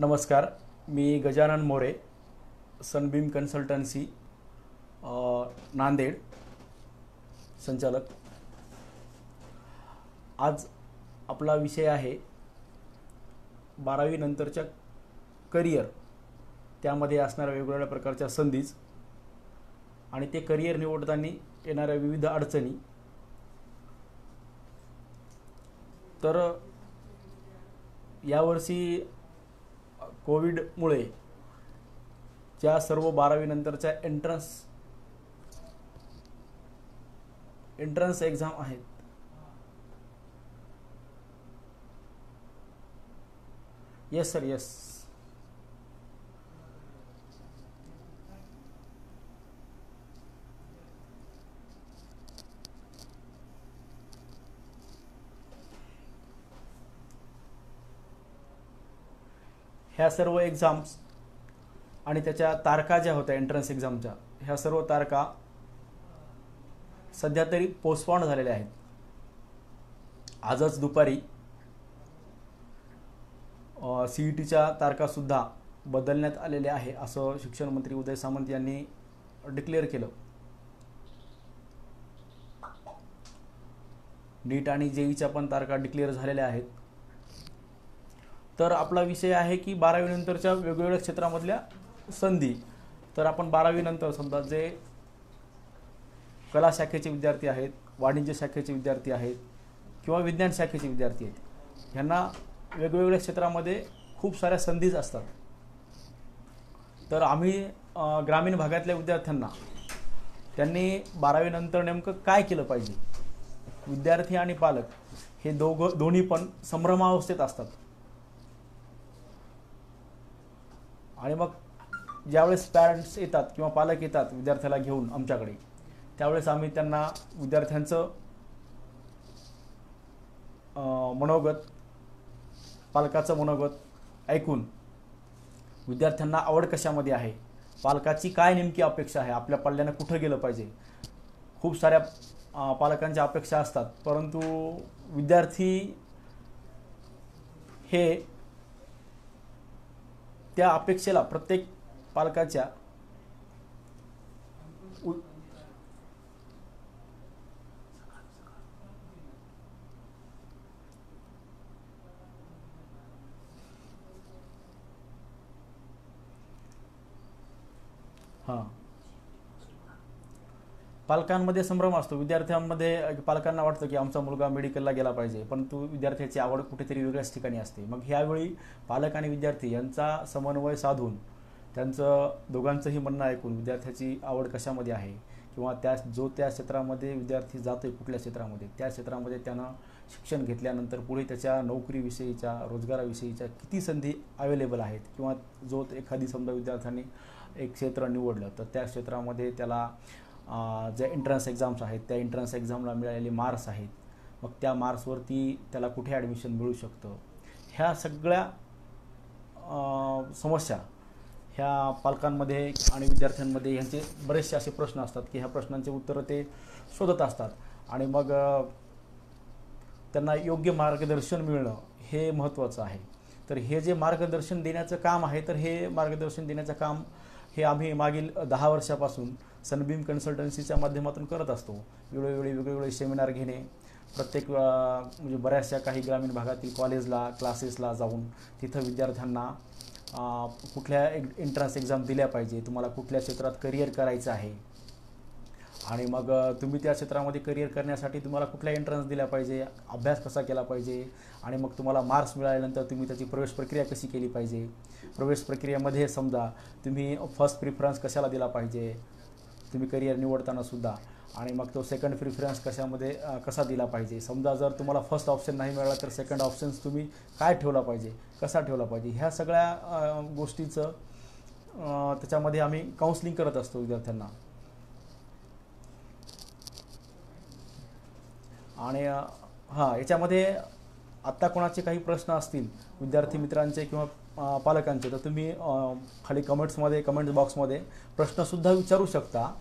नमस्कार. मी Gajanan More, Sunbeam consultancy, Nanded संचालक. आज आपला विषय आहे 12वी नंतरच्या करिअर, त्यामध्ये असणाऱ्या वेगवेगळ्या प्रकारच्या संधीज आणि ते करिअर निवडताना येणाऱ्या विविध अडचणी. तर यावर्षी कोविडमुळे ज्या सर्व 12वी नंतरच्या एंट्रन्स एक्झाम आहेत, येस सर, येस, ह्या सर्व एक्झाम्स आणि त्याच्या तारखा ज्या होत्या एंट्रन्स एक्झामच्या, ह्या सर्व तारखा सध्या तरी पोस्टपोन झालेल्या आहेत. आजच दुपारी CETच्या तारखासुद्धा बदलण्यात आलेल्या आहे, असं शिक्षण मंत्री उदय सामंत यांनी डिक्लेअर केलं. नीट आणि JEEच्या पण तारखा डिक्लेअर झालेल्या आहेत. तर आपला विषय आहे की 12वी नंतरच्या वेगवेगळ्या क्षेत्रामधल्या संधी. तर आपण 12वी नंतर समजा जे कला शाखेचे विद्यार्थी आहेत, वाणिज्य शाखेचे विद्यार्थी आहेत किंवा विज्ञान शाखेचे विद्यार्थी आहेत, ह्यांना वेगवेगळ्या क्षेत्रामध्ये खूप साऱ्या संधीज असतात. तर आम्ही ग्रामीण भागातल्या विद्यार्थ्यांना त्यांनी 12वी नंतर नेमकं काय केलं पाहिजे. विद्यार्थी आणि पालक हे दोन्ही पण संभ्रमावस्थेत असतात. आणि मग ज्यावेळेस पॅरेंट्स येतात किंवा पालक येतात विद्यार्थ्याला घेऊन आमच्याकडे, त्यावेळेस आम्ही त्यांना विद्यार्थ्यांचं मनोगत, पालकाचं मनोगत ऐकून विद्यार्थ्यांना आवड कशामध्ये आहे, पालकाची काय नेमकी अपेक्षा आहे, आपल्या पाल्यानं कुठं गेलं पाहिजे. खूप साऱ्या पालकांच्या अपेक्षा असतात, परंतु विद्यार्थी हे त्या अपेक्षेला प्रत्येक पालकाच्या पालकांमध्ये संभ्रम असतो. विद्यार्थ्यांमध्ये पालकांना वाटतं की आमचा मुलगा मेडिकलला गेला पाहिजे, परंतु विद्यार्थ्याची आवड कुठेतरी वेगळ्याच ठिकाणी असते. मग ह्यावेळी पालक आणि विद्यार्थी यांचा समन्वय साधून त्यांचं दोघांचंही म्हणणं ऐकून विद्यार्थ्याची आवड कशामध्ये आहे किंवा त्या क्षेत्रामध्ये विद्यार्थी जातोय, कुठल्या क्षेत्रामध्ये, त्या क्षेत्रामध्ये त्यानं शिक्षण घेतल्यानंतर पुढे त्याच्या नोकरीविषयीच्या, रोजगाराविषयीच्या किती संधी अवेलेबल आहेत, किंवा जो एखादी समजा विद्यार्थ्यांनी एक क्षेत्र निवडलं तर त्या क्षेत्रामध्ये त्याला ज्या एंट्रन्स एक्झाम्स आहेत त्या एंट्रन्स एक्झामला मिळालेले मार्क्स आहेत, मग त्या मार्क्सवरती त्याला कुठे ॲडमिशन मिळू शकतं. ह्या सगळ्या समस्या ह्या पालकांमध्ये आणि विद्यार्थ्यांमध्ये यांचे बरेचसे असे प्रश्न असतात की ह्या प्रश्नांचे उत्तरं ते शोधत असतात. आणि मग त्यांना योग्य मार्गदर्शन मिळणं हे महत्त्वाचं आहे. तर हे जे मार्गदर्शन देण्याचं काम आहे, तर हे मार्गदर्शन देण्याचं काम हे आम्ही मागील 10 वर्षापासून सनबीम कन्सल्टन्सीच्या माध्यमातून करत असतो. वेगवेगळे सेमिनार घेणे, प्रत्येक म्हणजे बऱ्याचशा काही ग्रामीण भागातील कॉलेजला, क्लासेसला जाऊन तिथं विद्यार्थ्यांना कुठल्या एंट्रन्स एक्झाम दिल्या पाहिजे, तुम्हाला कुठल्या क्षेत्रात करिअर करायचं आहे, आणि मग तुम्ही त्या क्षेत्रामध्ये करिअर करण्यासाठी तुम्हाला कुठल्या एंट्रन्स दिल्या पाहिजे, अभ्यास कसा केला पाहिजे, आणि मग तुम्हाला मार्क्स मिळाल्यानंतर तुम्ही त्याची प्रवेश प्रक्रिया कशी केली पाहिजे. प्रवेश प्रक्रियेमध्ये समजा तुम्ही फर्स्ट प्रिफरन्स कशाला दिला पाहिजे तुम्ही करिअर निवडताना सुद्धा, आणि मग तो सेकंड प्रिफरन्स कशामध्ये कसा दिला पाहिजे. समजा जर तुम्हाला फर्स्ट ऑप्शन नाही मिळाला तर सेकंड ऑप्शन्स तुम्ही काय ठेवला पाहिजे, कसा ठेवला पाहिजे. ह्या सगळ्या गोष्टीचं त्याच्यामध्ये आम्ही काउन्सिलिंग करत असतो विद्यार्थ्यांना. आणि याच्यामध्ये आत्ता कोणाचे काही प्रश्न असतील विद्यार्थी मित्रांचे किंवा पालकांचे, तर तुम्ही खाली कमेंट्स बॉक्समध्ये प्रश्नसुद्धा विचारू शकता.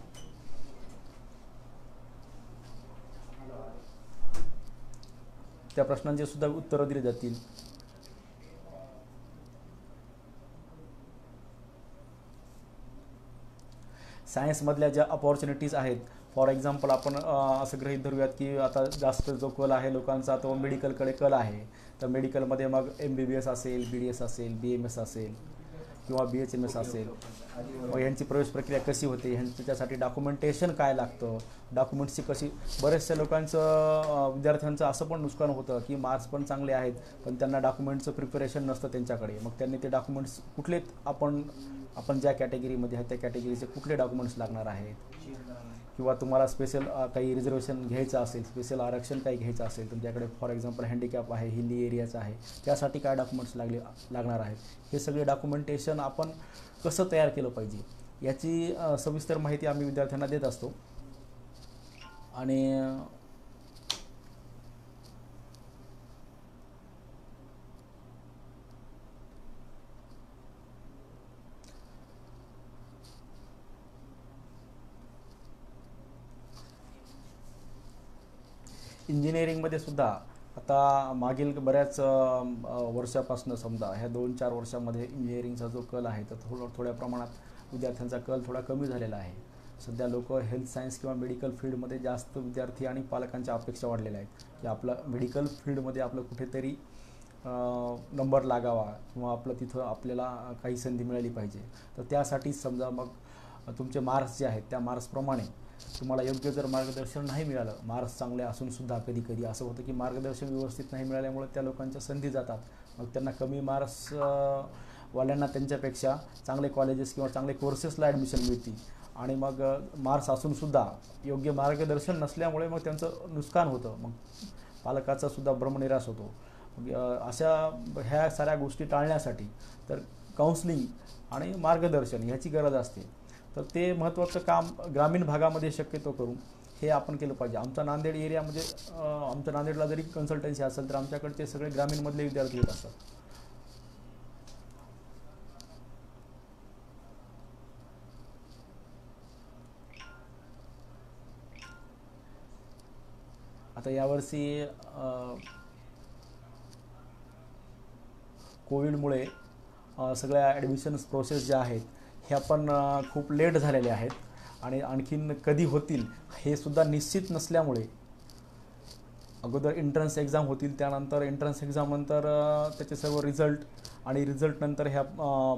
त्या प्रश्नांचे सुद्धा उत्तरं दिली जातील. सायन्समधल्या ज्या अपॉर्च्युनिटीज आहेत, फॉर एक्झाम्पल आपण असं गृहीत धरूयात की आता जास्त जो कल आहे लोकांचा तो मेडिकलकडे कल आहे, तर मेडिकलमध्ये मग MBBS असेल, BDS असेल, BMS असेल किंवा BHMS असेल, मग यांची प्रवेश प्रक्रिया कशी होते, ह्यांच्यासाठी डॉक्युमेंटेशन काय लागतं, डॉक्युमेंट्सची कशी. बरेचशा लोकांचं विद्यार्थ्यांचं असं पण नुकसान होतं की मार्क्स पण चांगले आहेत पण त्यांना डॉक्युमेंटचं प्रिपरेशन नसतं त्यांच्याकडे. मग त्यांनी ते डॉक्युमेंट्स कुठले आपण ज्या कॅटेगरीमध्ये आहे त्या कॅटेगरीचे कुठले डॉक्युमेंट्स लागणार आहेत, किंवा तुम्हाला स्पेशल काही रिझर्वेशन घ्यायचं असेल, स्पेशल आरक्षण काही घ्यायचं असेल तुमच्याकडे, फॉर एक्झाम्पल हँडिकॅप आहे, हिली एरियाचा आहे, त्यासाठी काय डॉक्युमेंट्स लागणार आहेत, हे सगळे डॉक्युमेंटेशन आपण कसं तयार केलं पाहिजे याची सविस्तर माहिती आम्ही विद्यार्थ्यांना देत असतो. आणि इंजिनिअरिंगमध्ये सुद्धा आता मागील बऱ्याच वर्षापासून समजा ह्या 2-4 वर्षामध्ये इंजिनिअरिंगचा जो कल आहे तर थोड्या प्रमाणात विद्यार्थ्यांचा कल थोडा कमी झालेला आहे. सध्या लोक हेल्थ सायन्स किंवा मेडिकल फील्डमध्ये जास्त विद्यार्थी आणि पालकांच्या अपेक्षा वाढलेल्या आहेत की आपलं मेडिकल फील्डमध्ये आपलं कुठेतरी नंबर लागावा किंवा आपलं तिथं आपल्याला काही संधी मिळाली पाहिजे. तर त्यासाठी समजा मग तुमचे मार्क्स जे आहेत त्या मार्क्सप्रमाणे तुम्हाला योग्य जर मार्गदर्शन नाही मिळालं, मार्क्स चांगले असूनसुद्धा कधी कधी असं होतं की मार्गदर्शन व्यवस्थित नाही मिळाल्यामुळे त्या लोकांच्या संधी जातात. मग त्यांना कमी मार्क्स वाल्यांना त्यांच्यापेक्षा चांगले कॉलेजेस किंवा चांगले कोर्सेसला ॲडमिशन मिळतील आणि मग मार्क्स असूनसुद्धा योग्य मार्गदर्शन नसल्यामुळे मग त्यांचं नुकसान होतं, मग पालकाचासुद्धा भ्रमनिराश होतो. मग ह्या साऱ्या गोष्टी टाळण्यासाठी तर काउन्सिलिंग आणि मार्गदर्शन ह्याची गरज असते. तर ते महत्त्वाचं काम ग्रामीण भागामध्ये शक्यतो करून हे आपण केलं पाहिजे. आमचा नांदेड एरिया म्हणजे आमच्या नांदेडला जरी कन्सल्टन्सी असेल तर आमच्याकडचे सगळे ग्रामीणमधले विद्यार्थी येत असतात. आता यावर्षी कोविडमुळे सगळ्या ॲडमिशन्स प्रोसेस ज्या आहेत ह्या पण खूप लेट झालेल्या आहेत आणि आणखीन कधी होतील हे सुद्धा निश्चित नसल्यामुळे अगोदर एंट्रन्स एक्झाम होतील, त्यानंतर एंट्रन्स एक्झामनंतर त्याचे सर्व रिझल्ट आणि रिझल्टनंतर ह्या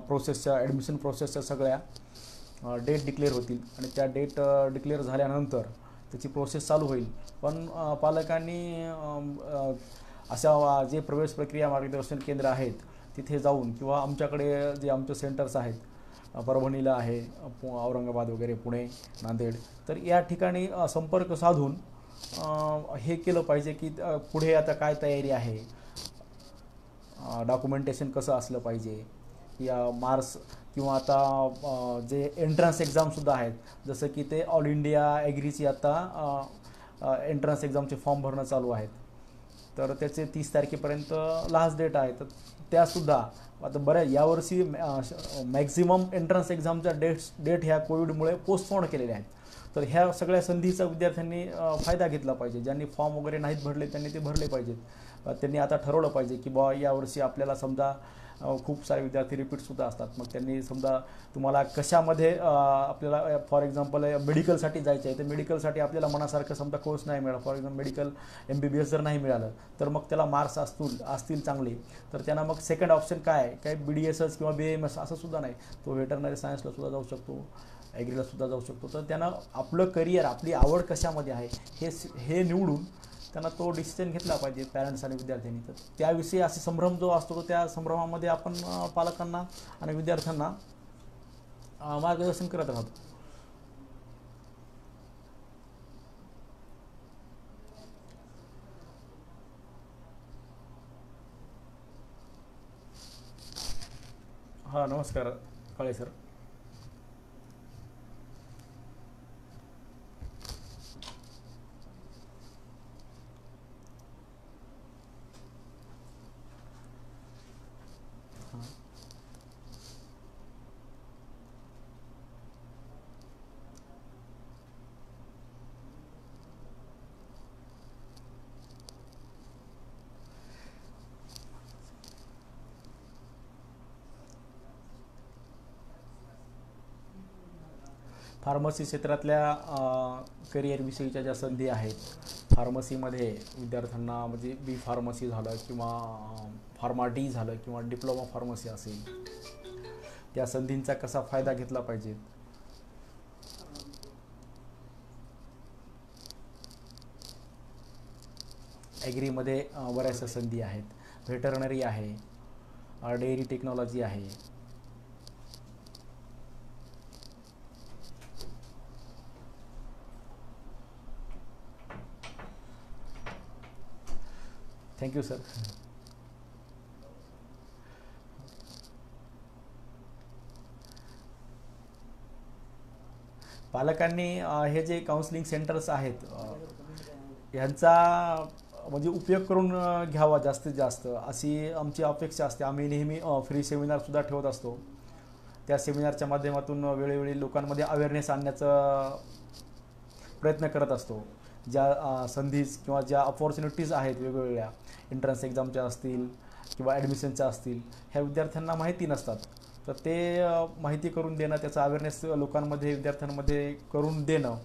प्रोसेसच्या ॲडमिशन प्रोसेसच्या सगळ्या डेट डिक्लेअर होतील आणि त्या डेट डिक्लेअर झाल्यानंतर त्याची प्रोसेस चालू होईल. पण पालकांनी अशा जे प्रवेश प्रक्रिया मार्गदर्शन केंद्र आहेत तिथे जाऊन किंवा आमच्याकडे जे आमचे सेंटर्स आहेत परभणीला आहे, औरंगाबाद वगैरे, पुणे, नांदेड, तर या ठिकाणी संपर्क साधून हे केलं पाहिजे की पुढे आता काय तयारी आहे, डॉक्युमेंटेशन कसं असलं पाहिजे, या मार्क्स किंवा आता जे एंट्रन्स एक्झामसुद्धा आहेत जसं की ते ऑल इंडिया ॲग्रीची आता एंट्रन्स एक्झामचे फॉर्म भरणं चालू आहेत, तर त्याचे 30 तारखेपर्यंत लास्ट डेट आहे. तर त्यासुद्धा आता यावर्षी मॅक्झिमम एंट्रन्स एक्झामच्या डेट ह्या कोविडमुळे पोस्टपोन केलेल्या आहेत. तर ह्या सगळ्या संधीचा विद्यार्थ्यांनी फायदा घेतला पाहिजे. ज्यांनी फॉर्म वगैरे नाहीत भरले त्यांनी ते भरले पाहिजेत. त्यांनी आता ठरवलं पाहिजे की यावर्षी आपल्याला समजा खूप सारे विद्यार्थी रिपीटसुद्धा असतात, मग त्यांनी समजा तुम्हाला कशामध्ये आपल्याला फॉर एक्झाम्पल मेडिकलसाठी जायचं आहे तर मेडिकलसाठी आपल्याला मनासारखं समजा कोर्स नाही मिळाला, फॉर एक्झाम्पल मेडिकल MBBS जर नाही मिळालं तर मग त्याला मार्क्स असतील चांगले तर त्यांना मग सेकंड ऑप्शन काय BDS किंवा BAMS असं सुद्धा नाही, तो व्हेटरनरी सायन्सला सुद्धा जाऊ शकतो, ॲग्रीला सुद्धा जाऊ शकतो. तर त्यांना आपलं करिअर, आपली आवड कशामध्ये आहे हे निवडून त्यांना तो डिसिजन घेतला पाहिजे पॅरेंट्स आणि विद्यार्थ्यांनी. तर त्याविषयी असे संभ्रम जो असतो तो त्या संभ्रमामध्ये आपण पालकांना आणि विद्यार्थ्यांना मार्गदर्शन करत राहतो. हां, नमस्कार काळे सर. फार्मसी क्षेत्रातल्या करिअरविषयीच्या ज्या संधी आहेत, फार्मसीमध्ये विद्यार्थ्यांना म्हणजे बी फार्मसी झालं किंवा फार्मा डी झालं किंवा डिप्लोमा फार्मसी असेल, त्या संधींचा कसा फायदा घेतला पाहिजे. ॲग्रीमध्ये बऱ्याचशा संधी आहेत. व्हेटरनरी आहे, डेअरी टेक्नॉलॉजी आहे. Thank you sir. पालकांनी हे जे काउन्सिलिंग सेंटर्स आहेत ह्यांचा म्हणजे उपयोग करून घ्यावा जास्तीत जास्त, अशी आमची अपेक्षा असते. आम्ही नेहमी फ्री सेमिनारसुद्धा ठेवत असतो. त्या सेमिनारच्या माध्यमातून वेळोवेळी लोकांमध्ये अवेअरनेस आणण्याचा प्रयत्न करत असतो. ज्या संधीज किंवा ज्या अपॉर्च्युनिटीज आहेत वेगवेगळ्या एंट्रन्स एक्झामच्या असतील किंवा ॲडमिशनच्या असतील, ह्या विद्यार्थ्यांना माहिती नसतात. तर ते माहिती करून देणं, त्याचा अवेअरनेस लोकांमध्ये विद्यार्थ्यांमध्ये करून देणं,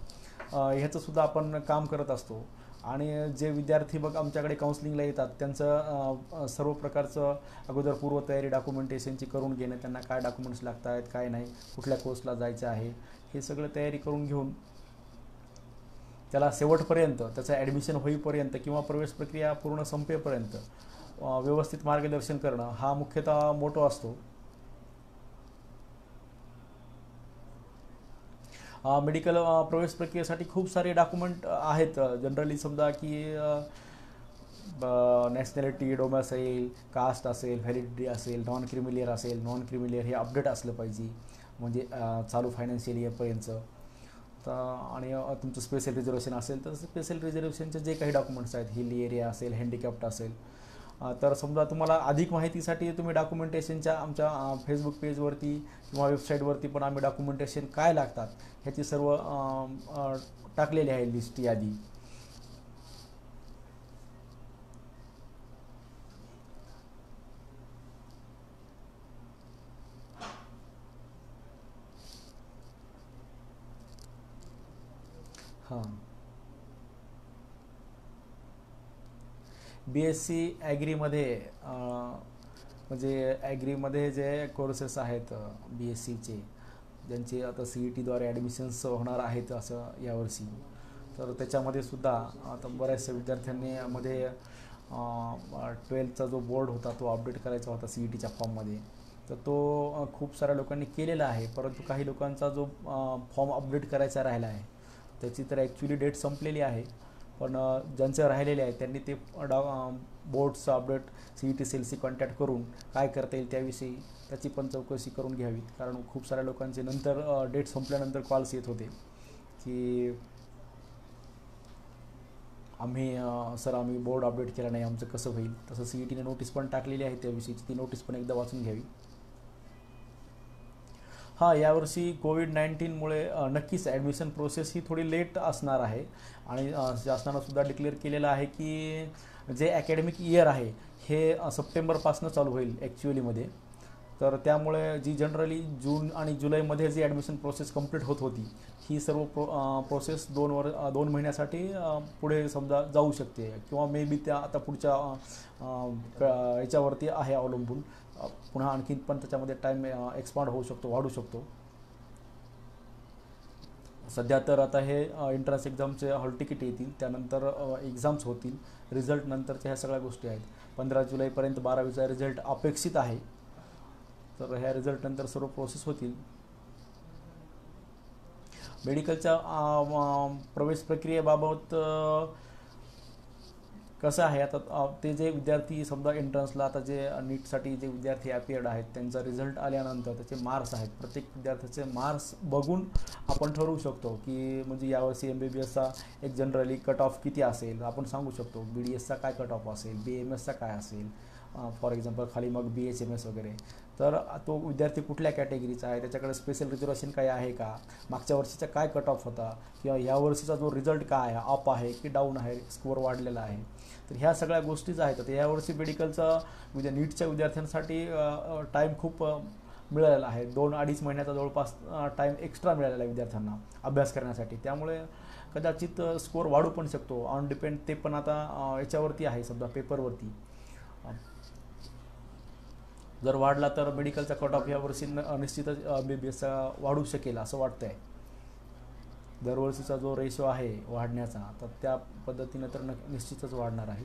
ह्याचंसुद्धा आपण काम करत असतो. आणि जे विद्यार्थी बघ आमच्याकडे काउन्सिलिंगला येतात त्यांचं सर्व प्रकारचं अगोदर पूर्वतयारी डॉक्युमेंटेशनची करून घेणं, त्यांना काय डॉक्युमेंट्स लागत आहेत, काय नाही, कुठल्या कोर्सला जायचं आहे, हे सगळं तयारी करून घेऊन त्याला शेवटपर्यंत, त्याचं ॲडमिशन होईपर्यंत किंवा प्रवेश प्रक्रिया पूर्ण संपेपर्यंत व्यवस्थित मार्गदर्शन करणं हा मुख्यतः मोटो असतो. मेडिकल प्रवेश प्रक्रियेसाठी खूप सारे डॉक्युमेंट आहेत. जनरली समजा की नॅशनॅलिटी, डोमेसाईल, कास्ट असेल, व्हॅलिडिटी असेल, नॉन क्रिमिलियर असेल, नॉन क्रिमिलियर हे अपडेट असलं पाहिजे म्हणजे चालू फायनान्शियल इयरपर्यंत. तर आणि तुमचं स्पेशल रिझर्वेशन असेल तर स्पेशल रिझर्वेशनचे जे काही डॉक्युमेंट्स आहेत, हिल एरिया असेल, हँडिकॅप्ट असेल, तर समजा तुम्हाला अधिक माहितीसाठी तुम्ही डॉक्युमेंटेशनच्या आमच्या फेसबुक पेजवरती किंवा वेबसाईटवरती पण आम्ही डॉक्युमेंटेशन काय लागतात ह्याची सर्व टाकलेली आहे लिस्ट, यादी. हां, BSc ॲग्रीमध्ये म्हणजे ॲग्रीमध्ये जे कोर्सेस आहेत BScचे, ज्यांचे आता CETद्वारे ॲडमिशन्स होणार आहेत असं यावर्षी, तर त्याच्यामध्ये सुद्धा आता बऱ्याचशा विद्यार्थ्यांनी मध्ये 12चा जो बोर्ड होता तो अपडेट करायचा होता CETच्या फॉर्ममध्ये, तर तो खूप साऱ्या लोकांनी केलेला आहे. परंतु काही लोकांचा जो फॉर्म अपडेट करायचा राहिला आहे त्याची तर ॲक्च्युली डेट संपलेली आहे. पण ज्यांचे राहिलेले आहेत त्यांनी ते बोर्डचं अपडेट CET सेलशी कॉन्टॅक्ट करून काय करता येईल त्याविषयी त्याची पण चौकशी करून घ्यावीत. कारण खूप साऱ्या लोकांचे नंतर डेट संपल्यानंतर कॉल्स येत होते की आम्ही बोर्ड अपडेट केला नाही, आमचं कसं होईल. तसं CETने नोटीस पण टाकलेली आहे त्याविषयीची, ती नोटीस पण एकदा वाचून घ्यावी. हां, यावर्षी कोविड-19मुळे नक्कीच ॲडमिशन प्रोसेस ही थोडी लेट असणार आहे. आणि शासनानं सुद्धा डिक्लेअर केलेलं आहे की जे ॲकॅडमिक इयर आहे हे सप्टेंबरपासून चालू होईल ॲक्च्युअलीमध्ये. तर त्यामुळे जी जनरली जून आणि जुलैमध्ये जी ॲडमिशन प्रोसेस कंप्लीट होत होती, ही सर्व प्रोसेस 2 महिन्यासाठी पुढे समजा जाऊ शकते किंवा मे बी त्या आता पुढच्या याच्यावरती आहे अवलंबून. पुन्हा आणखीन पण त्याच्यामध्ये टाईम एक्सपांड होऊ शकतो, वाढू शकतो. सध्या तर आता हे एंट्रन्स एक्झामचे हॉल तिकीट येतील, त्यानंतर एक्झाम्स होतील, रिझल्ट नंतरच्या ह्या सगळ्या गोष्टी आहेत. 15 जुलैपर्यंत 12वीचा रिझल्ट अपेक्षित आहे. तर ह्या रिझल्टनंतर सर्व प्रोसेस होतील. मेडिकलच्या प्रवेश प्रक्रियेबाबत कसं आहे, आता ते जे विद्यार्थी समजा एंट्रन्सला आता जे नीटसाठी जे विद्यार्थी अपियर्ड आहेत त्यांचा रिझल्ट आल्यानंतर त्याचे मार्क्स आहेत, प्रत्येक विद्यार्थ्याचे मार्क्स बघून आपण ठरवू शकतो की म्हणजे यावर्षी MBBSचा एक जनरली कट ऑफ किती असेल आपण सांगू शकतो. BDSचा काय कट ऑफ असेल, BAMSचा काय असेल, फॉर एक्झाम्पल खाली मग BHMS वगैरे. तर तो विद्यार्थी कुठल्या कॅटेगरीचा आहे, त्याच्याकडे स्पेशल रिझर्वेशन काय आहे का, मागच्या वर्षीचा काय कट ऑफ होता, किंवा या वर्षीचा जो रिझल्ट काय आहे, अप आहे की डाऊन आहे, स्कोअर वाढलेला आहे. तर ह्या सगळ्या गोष्टीच आहेत. तर यावर्षी मेडिकलचा म्हणजे नीटच्या विद्यार्थ्यांसाठी टाईम खूप मिळालेला आहे. 2-2.5 महिन्याचा जवळपास टाईम एक्स्ट्रा मिळालेला आहे विद्यार्थ्यांना अभ्यास करण्यासाठी. त्यामुळे कदाचित स्कोअर वाढू पण शकतो. ऑन डिपेंड ते पण आता याच्यावरती आहे, समजा पेपरवरती. जर वाढला तर मेडिकलचा कट ऑफ यावर्षी निश्चितच MBBSचा वाढू शकेल असं वाटतंय. दरवर्षीचा जो रेशो आहे वाढण्याचा, तर त्या पद्धतीने तर निश्चितच वाढणार आहे.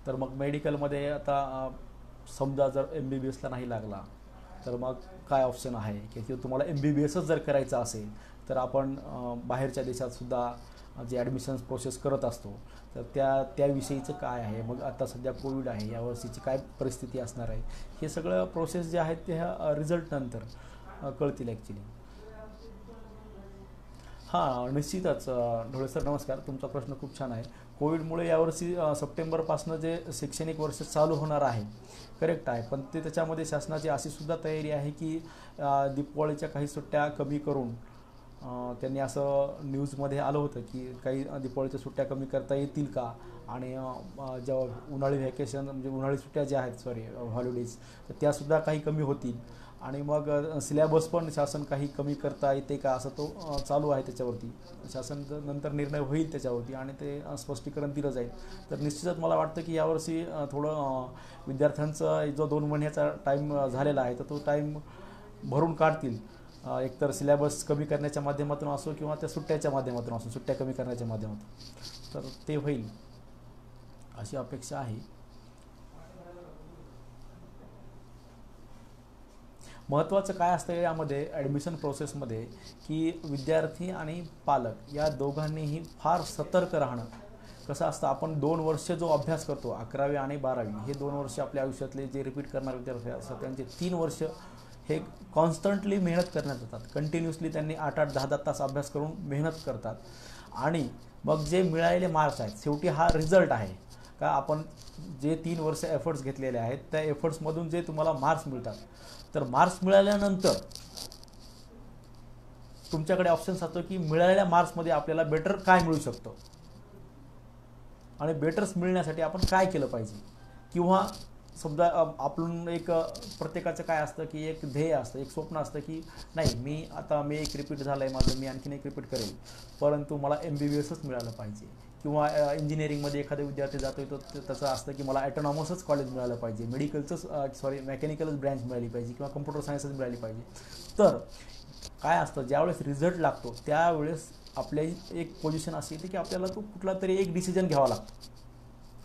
तर मग मेडिकलमध्ये आता समजा जर MBBSला नाही लागला तर मग काय ऑप्शन आहे की तुम्हाला MBBSच जर करायचं असेल तर आपण बाहेरच्या देशातसुद्धा जे ॲडमिशन्स प्रोसेस करत असतो तर त्याविषयीचं काय आहे. मग आता सध्या कोविड आहे, यावर्षीची काय परिस्थिती असणार आहे, हे सगळं प्रोसेस जे आहेत ते ह्या रिझल्टनंतर कळतील ॲक्च्युली. हां, निश्चितच ढोळे सर नमस्कार. तुमचा प्रश्न खूप छान आहे. कोविडमुळे यावर्षी सप्टेंबरपासून जे शैक्षणिक वर्ष चालू होणार आहे, करेक्ट आहे. पण त्याच्यामध्ये शासनाची अशी सुद्धा तयारी आहे की दीपावलीच्या काही सुट्ट्या कमी करून त्यांनी असं न्यूजमध्ये आलं होतं की काही दीपावलीच्या सुट्ट्या कमी करता येतील का, आणि जेव्हा उन्हाळी व्हॅकेशन म्हणजे उन्हाळी सुट्ट्या ज्या आहेत हॉलिडेज, तर त्यासुद्धा काही कमी होतील. आणि मग सिलेबस पण शासन काही कमी करता येते का, असं तो चालू आहे. त्याच्यावरती शासन नंतर निर्णय होईल त्याच्यावरती आणि ते स्पष्टीकरण दिलं जाईल. तर निश्चितच मला वाटतं की यावर्षी थोडं विद्यार्थ्यांचा जो 2 महिन्याचा टाईम झालेला आहे तर तो टाईम भरून काढतील. एकतर सिलेबस कमी करण्याच्या माध्यमातून असो किंवा त्या सुट्ट्याच्या माध्यमातून असो, सुट्ट्या कमी करण्याच्या माध्यमातून, तर ते होईल अशी अपेक्षा आहे. महत्त्वाचं काय असतं यामध्ये ॲडमिशन प्रोसेसमध्ये की विद्यार्थी आणि पालक या दोघांनीही फार सतर्क राहणं. कसं असतं, आपण 2 वर्ष जो अभ्यास करतो 11वी आणि 12वी, हे 2 वर्ष आपल्या आयुष्यातले जे रिपीट करणारे विद्यार्थी असतात त्यांचे 3 वर्ष हे कॉन्स्टंटली मेहनत करण्यात येतात. कंटिन्युअसली त्यांनी 8-8, 10-10 तास अभ्यास करून मेहनत करतात. आणि मग जे मिळालेले मार्क्स आहेत, शेवटी हा रिझल्ट आहे का आपण जे 3 वर्ष एफर्ट्स घेतलेले आहेत त्या एफर्ट्समधून जे तुम्हाला मार्क्स मिळतात. तर मार्क्स मिळाल्यानंतर तुमच्याकडे ऑप्शन्स असतो की मिळालेल्या मार्क्समध्ये आपल्याला बेटर काय मिळू शकतं आणि बेटर्स मिळण्यासाठी आपण काय केलं पाहिजे. किंवा समजा आपण एक प्रत्येकाचं काय असतं की एक ध्येय असतं, एक स्वप्न असतं की नाही मी एक रिपीट झालं आहे माझं, मी आणखीन एक रिपीट करेल, परंतु मला MBBSच मिळालं पाहिजे. किंवा इंजिनिअरिंगमध्ये एखादा विद्यार्थी जातो तर त्याचं असतं की मला ॲटोनॉमसच कॉलेज मिळालं पाहिजे, मेकॅनिकलच ब्रँच मिळाली पाहिजे किंवा कम्प्युटर सायन्सच मिळाली पाहिजे. तर काय असतं, ज्यावेळेस रिझल्ट लागतो त्यावेळेस आपल्या एक पोझिशन अशी येते की आपल्याला तो कुठला तरी एक डिसिजन घ्यावा लागतो.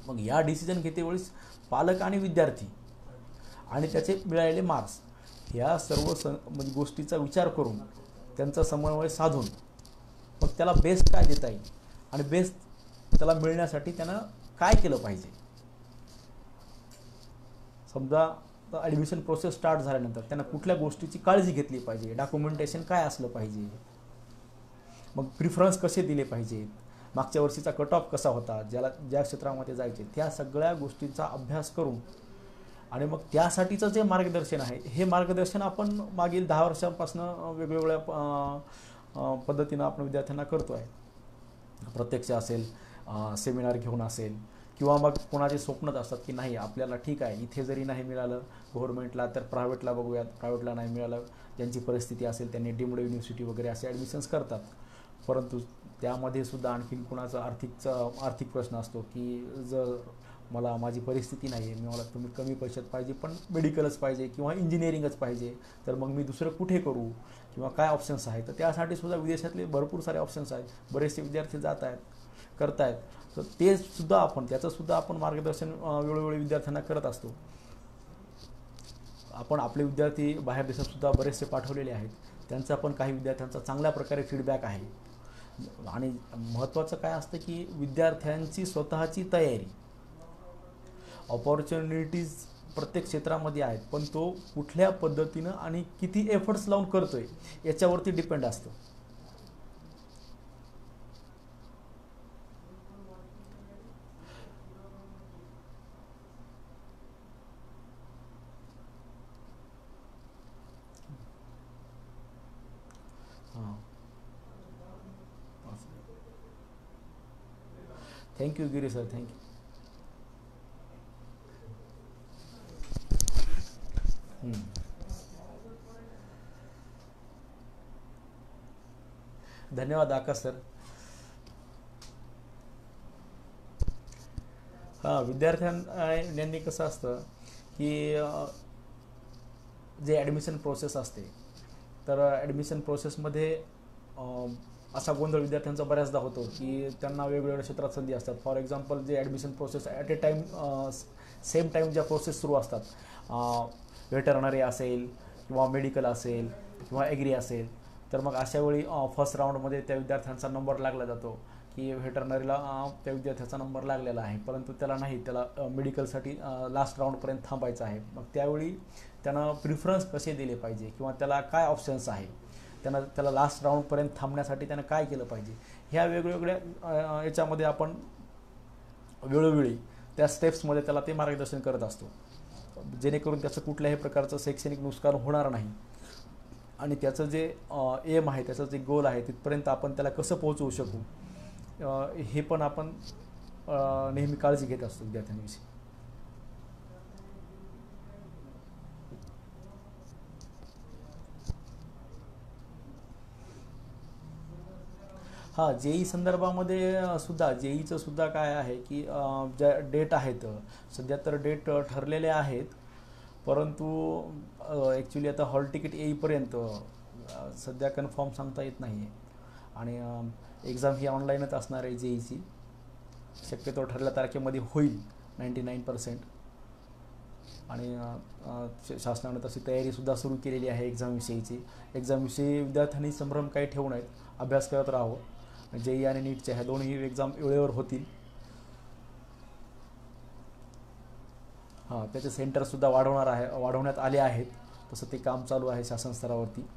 मग या डिसिजन घेतेवेळेस पालक आणि विद्यार्थी आणि त्याचे मिळालेले मार्क्स या सर्व म्हणजे गोष्टीचा विचार करून त्यांचा समन्वय साधून मग त्याला बेस्ट काय देता येईल आणि बेस्ट त्याला मिळण्यासाठी त्यानं काय केलं पाहिजे. समजा ॲडमिशन प्रोसेस स्टार्ट झाल्यानंतर त्यांना कुठल्या गोष्टीची काळजी घेतली पाहिजे, डॉक्युमेंटेशन काय असलं पाहिजे, मग प्रिफरन्स कसे दिले पाहिजेत, मागच्या वर्षीचा कट ऑफ कसा होता, ज्या क्षेत्रामध्ये जायचे, त्या सगळ्या गोष्टींचा अभ्यास करून आणि मग त्यासाठीचं जे मार्गदर्शन आहे हे मार्गदर्शन आपण मागील 10 वर्षांपासून वेगवेगळ्या पद्धतीनं आपण विद्यार्थ्यांना करतो आहे. प्रत्यक्ष असेल, सेमिनार घेऊन असेल, किंवा मग कोणाचे स्वप्नच असतात की नाही आपल्याला ठीक आहे इथे जरी नाही मिळालं गव्हर्नमेंटला तर प्रायव्हेटला बघूयात, प्रायव्हेटला नाही मिळालं ज्यांची परिस्थिती असेल त्यांनी डीम्ड युनिव्हर्सिटी वगैरे असे ॲडमिशन्स करतात. परंतु त्यामध्ये सुद्धा आणखीन कुणाचा आर्थिक प्रश्न असतो की जर माझी परिस्थिती नाही आहे, मला तुम्ही कमी पैशात पाहिजे पण मेडिकलच पाहिजे किंवा इंजिनिअरिंगच पाहिजे, तर मग मी दुसरं कुठे करू किंवा काय ऑप्शन्स आहेत. तर त्यासाठी सुद्धा विदेशातले भरपूर सारे ऑप्शन्स आहेत, बरेचसे विद्यार्थी जात आहेत करतायत. तर त्याचंसुद्धा आपण मार्गदर्शन वेळोवेळी विद्यार्थ्यांना करत असतो. आपण आपले विद्यार्थी बाहेर देशातसुद्धा बरेचसे पाठवलेले आहेत, त्यांचा पण काही विद्यार्थ्यांचा चांगल्या प्रकारे फीडबॅक आहे. आणि महत्त्वाचं काय असतं की विद्यार्थ्यांची स्वतःची तयारी, ऑपॉर्च्युनिटीज प्रत्येक क्षेत्रामध्ये आहेत, पण तो कुठल्या पद्धतीनं आणि किती एफर्ट्स लावून करतोय याच्यावरती डिपेंड असतं. हां, थँक्यू गिरी सर, थँक्यू. हं. धन्यवाद आकाश सर. हां, विद्यार्थ्यांनी कसं असतं की जे ॲडमिशन प्रोसेस असते, तर ॲडमिशन प्रोसेसमध्ये असा गोंधळ विद्यार्थ्यांचा बऱ्याचदा होतो की त्यांना वेगवेगळ्या क्षेत्रात संधी असतात. फॉर एक्झाम्पल, जे admission process at a time same time ज्या प्रोसेस सुरू असतात, व्हेटरनरी असेल किंवा मेडिकल असेल किंवा ॲग्री असेल, तर मग अशा वेळी फर्स्ट राऊंडमध्ये त्या विद्यार्थ्यांचा नंबर लागला जातो की व्हेटरनरीला त्या विद्यार्थ्याचा नंबर लागलेला आहे, परंतु त्याला नाही, त्याला मेडिकलसाठी लास्ट राऊंडपर्यंत थांबायचं आहे. मग त्यावेळी त्यानं प्रिफरन्स कसे दिले पाहिजे किंवा त्याला काय ऑप्शन्स आहे, त्याला लास्ट राऊंडपर्यंत थांबण्यासाठी त्यानं काय केलं पाहिजे, ह्या वेगवेगळ्या याच्यामध्ये आपण वेळोवेळी त्या स्टेप्समध्ये त्याला ते मार्गदर्शन करत असतो, जेणेकरून त्याचं कुठल्याही प्रकारचं शैक्षणिक नुकसान होणार नाही आणि त्याचं जे एम आहे, त्याचं जे गोल आहे, तिथपर्यंत आपण त्याला कसं पोहोचवू शकू, हे पण आपण नेहमी काळजी घेत असतो विद्यार्थ्यांविषयी. हां, जेई संदर्भामध्ये सुद्धा जेईचं सुद्धा काय आहे की ज्या डेट आहेत, सध्या तर डेट ठरलेले आहेत, परंतु ॲक्च्युली आता हॉल तिकीट येईपर्यंत सध्या कन्फर्म सांगता येत नाही आहे. आणि एक्झाम ही ऑनलाईनच असणार आहे जेईची. शक्यतो ठरलेल्या तारखेमध्ये होईल 99%. आणि शासनानं तशी तयारीसुद्धा सुरू केलेली आहे एक्झामविषयीची. एक्झामविषयी विद्यार्थ्यांनी संभ्रम काही ठेवू नयेत, अभ्यास करत राहावं. जेई आणि नीटच्या ह्या दोन्ही एक्झाम वेळेवर होतील. हां, त्याचे सेंटरसुद्धा वाढवण्यात आले आहेत, तसं ते काम चालू आहे शासन स्तरावरती.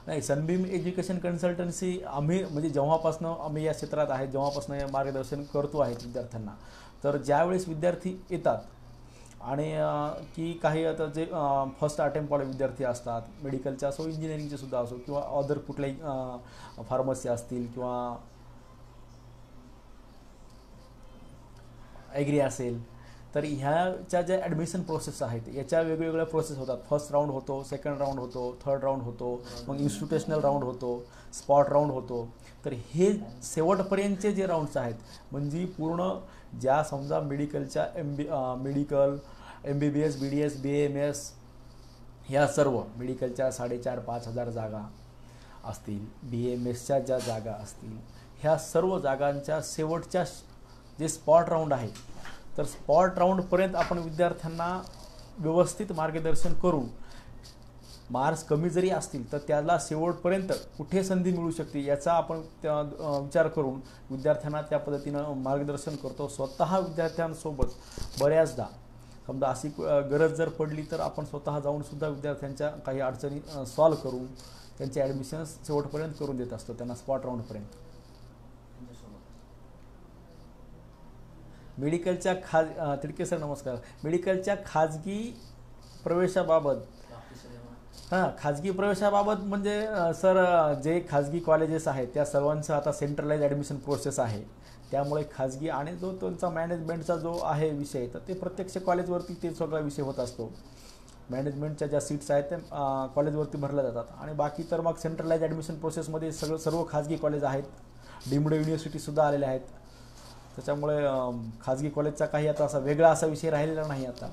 नाही, सनबीम एज्युकेशन कन्सल्टन्सी आम्ही म्हणजे जेव्हापासून आम्ही या क्षेत्रात आहे, जेव्हापासून हे मार्गदर्शन करतो आहे विद्यार्थ्यांना, तर ज्यावेळेस विद्यार्थी येतात आणि की काही आता जे फर्स्ट अटेम्प्टवाले विद्यार्थी असतात, मेडिकलचे असो, इंजिनिअरिंगचे सुद्धा असो, किंवा अदर कुठल्याही फार्मसी असतील किंवा ॲग्री असेल, तर ह्याच्या ज्या ॲडमिशन प्रोसेस आहेत, याच्या वेगवेगळ्या प्रोसेस होतात. फर्स्ट राऊंड होतो, सेकंड राऊंड होतो, थर्ड राऊंड होतो, मग इन्स्टिट्युशनल राऊंड होतो, स्पॉट राऊंड होतो. तर हे शेवटपर्यंतचे जे राऊंड्स आहेत, म्हणजे पूर्ण ज्या समजा मेडिकलच्या मेडिकल, MBBS, BDS, BAMS ह्या सर्व मेडिकलच्या 4,500-5,000 जागा असतील, BAMSच्या ज्या जागा असतील, ह्या सर्व जागांच्या शेवटच्या जे स्पॉट राऊंड आहे, तर स्पॉट राऊंडपर्यंत आपण विद्यार्थ्यांना व्यवस्थित मार्गदर्शन करून, मार्क्स कमी जरी असतील तर त्याला शेवटपर्यंत कुठे संधी मिळू शकते याचा आपण विचार करून विद्यार्थ्यांना त्या पद्धतीनं मार्गदर्शन करतो. स्वतः विद्यार्थ्यांसोबत बऱ्याचदा समजा अशी गरज जर पडली तर आपण स्वतः जाऊनसुद्धा विद्यार्थ्यांच्या काही अडचणी सॉल्व करून त्यांचे ॲडमिशन्स शेवटपर्यंत करून देत असतो, त्यांना स्पॉट राऊंडपर्यंत. मेडिकलच्या तिडके सर नमस्कार. मेडिकलच्या खाजगी प्रवेशाबाबत, खाजगी प्रवेशाबाबत म्हणजे सर, जे खाजगी कॉलेजेस आहेत त्या सर्वांचं आता सेंट्रलाइज ॲडमिशन प्रोसेस आहे, त्यामुळे खाजगी आणि जो त्यांचा मॅनेजमेंटचा जो आहे विषय, तर ते प्रत्यक्ष कॉलेजवरती ते सगळा विषय होत असतो. मॅनेजमेंटच्या ज्या सीट्स आहेत त्या कॉलेजवरती भरल्या जातात आणि बाकी तर मग सेंट्रलाइज ॲडमिशन प्रोसेसमध्ये सर्व खाजगी कॉलेज आहेत, डीम्ड युनिव्हर्सिटीसुद्धा आलेल्या आहेत. त्याच्यामुळे खाजगी कॉलेजचा काही आता असा वेगळा असा विषय राहिलेला नाही आता.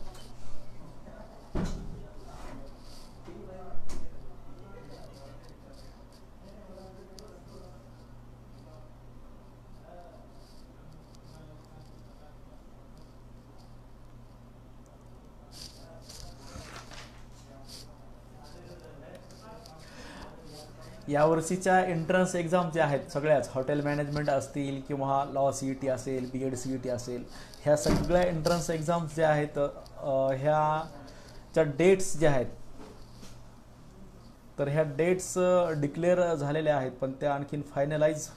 यावर्षीच्या एंट्रन्स एक्झाम ज्या आहेत सगळ्याच, हॉटेल मॅनेजमेंट असतील किंवा लॉ CET असेल, BEd CET असेल, ह्या सगळ्या एंट्रन्स एक्झाम्स ज्या आहेत, ह्याच्या डेट्स ज्या आहेत, तर ह्या डेट्स डिक्लेअर झालेल्या आहेत, पण त्या आणखीन फायनलाइज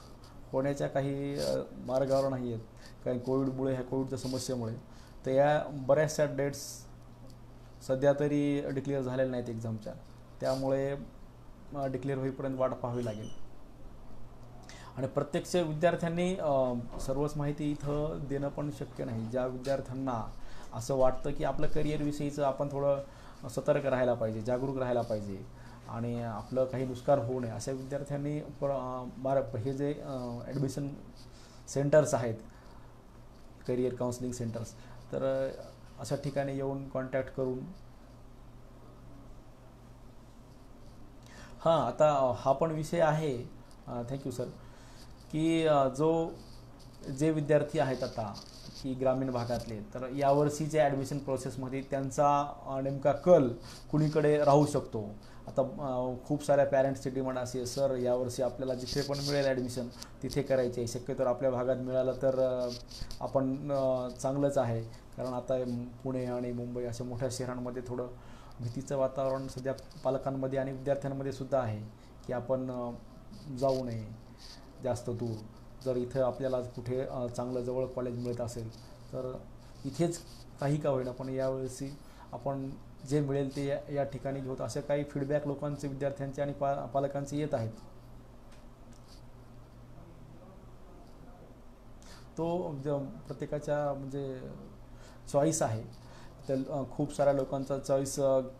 होण्याच्या काही मार्गावर नाही आहेत, काही कोविडमुळे, ह्या कोविडच्या समस्येमुळे. तर या बऱ्याचशा डेट्स सध्या तरी डिक्लेअर झालेल्या नाहीत एक्झामच्या, त्यामुळे डिक्लेअर होईपर्यंत वाट पाहावी लागेल. आणि प्रत्यक्ष विद्यार्थ्यांनी सर्वच माहिती इथं देणं पण शक्य नाही. ज्या विद्यार्थ्यांना असं वाटतं की आपलं करिअरविषयीचं आपण थोडं सतर्क राहायला पाहिजे, जागरूक राहायला पाहिजे आणि आपलं काही नुकसान होऊ नये, अशा विद्यार्थ्यांनी हे जे ॲडमिशन सेंटर्स आहेत, करिअर काउन्सिलिंग सेंटर्स, तर अशा ठिकाणी येऊन कॉन्टॅक्ट करून हां, आता हा पण विषय आहे, थँक्यू सर, की जे विद्यार्थी आहेत आता की ग्रामीण भागातले, तर यावर्षीच्या ॲडमिशन प्रोसेसमध्ये त्यांचा नेमका कल कुणीकडे राहू शकतो. आता खूप साऱ्या पॅरेंट्सची डिमांड अशी आहे, सर यावर्षी आपल्याला जिथे पण मिळेल ॲडमिशन तिथे करायचे आहे, शक्यतो आपल्या भागात मिळालं तर आपण चांगलंच आहे. कारण आता पुणे आणि मुंबई अशा मोठ्या शहरांमध्ये थोडं भीतीचं वातावरण सध्या पालकांमध्ये आणि विद्यार्थ्यांमध्ये सुद्धा आहे की आपण जाऊ नये जास्त दूर. जर इथं आपल्याला कुठे चांगलं जवळ कॉलेज मिळत असेल तर इथेच काही का होईना पण यावेळी आपण जे मिळेल ते या ठिकाणी घेऊत, असे काही फीडबॅक लोकांचे, विद्यार्थ्यांचे आणि पालकांचे येत आहेत. तो प्रत्येकाच्या म्हणजे चॉईस आहे. तर खूप साऱ्या लोकांचा चॉईस,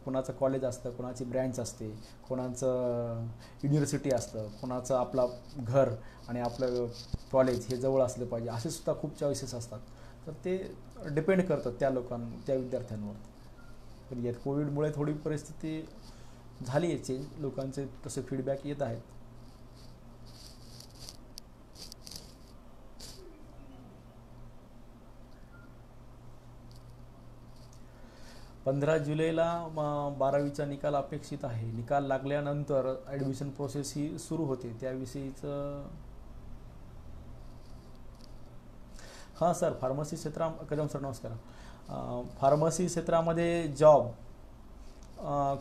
कोणाचं कॉलेज असतं, कोणाची ब्रँच असते, कोणाचं युनिव्हर्सिटी असतं, कोणाचं आपला घर आणि आपलं कॉलेज हे जवळ असलं पाहिजे, असे सुद्धा खूप चॉईसेस असतात. तर ते डिपेंड करतात त्या विद्यार्थ्यांवर. पण यात कोविडमुळे थोडी परिस्थिती झाली आहे चेंज, लोकांचे तसे फीडबॅक येत आहेत. 15 जुलैला 12वीचा निकाल अपेक्षित आहे. निकाल लागल्यानंतर ॲडमिशन प्रोसेस ही सुरू होते. त्याविषयीचं हां सर, फार्मसी कदम सर नमस्कार. फार्मसी क्षेत्रामध्ये जॉब